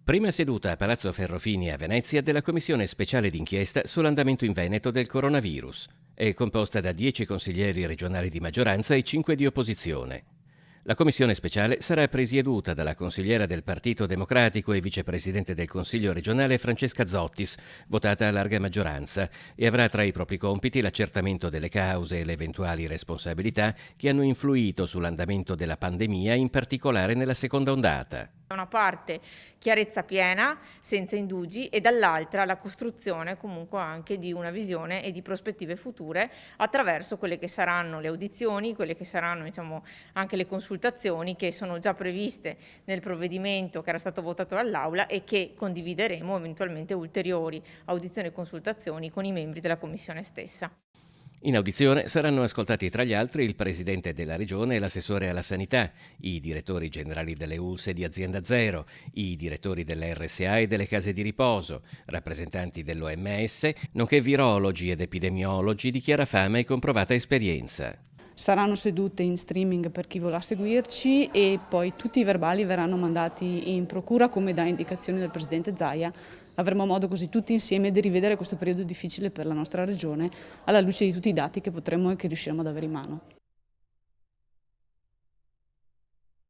Prima seduta a Palazzo Ferrofini a Venezia della Commissione speciale d'inchiesta sull'andamento in Veneto del coronavirus. È composta da 10 consiglieri regionali di maggioranza e 5 di opposizione. La commissione speciale sarà presieduta dalla consigliera del Partito Democratico e vicepresidente del Consiglio regionale Francesca Zottis, votata a larga maggioranza, e avrà tra i propri compiti l'accertamento delle cause e le eventuali responsabilità che hanno influito sull'andamento della pandemia, in particolare nella seconda ondata. Da una parte chiarezza piena, senza indugi, e dall'altra la costruzione comunque anche di una visione e di prospettive future attraverso quelle che saranno le audizioni, quelle che saranno anche le consultazioni che sono già previste nel provvedimento che era stato votato dall'Aula e che condivideremo eventualmente ulteriori audizioni e consultazioni con i membri della Commissione stessa. In audizione saranno ascoltati tra gli altri il presidente della regione e l'assessore alla sanità, i direttori generali delle ULSS e di Azienda Zero, i direttori delle RSA e delle case di riposo, rappresentanti dell'OMS, nonché virologi ed epidemiologi di chiara fama e comprovata esperienza. Saranno sedute in streaming per chi vorrà seguirci e poi tutti i verbali verranno mandati in procura come da indicazione del Presidente Zaia. Avremo modo così tutti insieme di rivedere questo periodo difficile per la nostra regione alla luce di tutti i dati che potremo e che riusciremo ad avere in mano.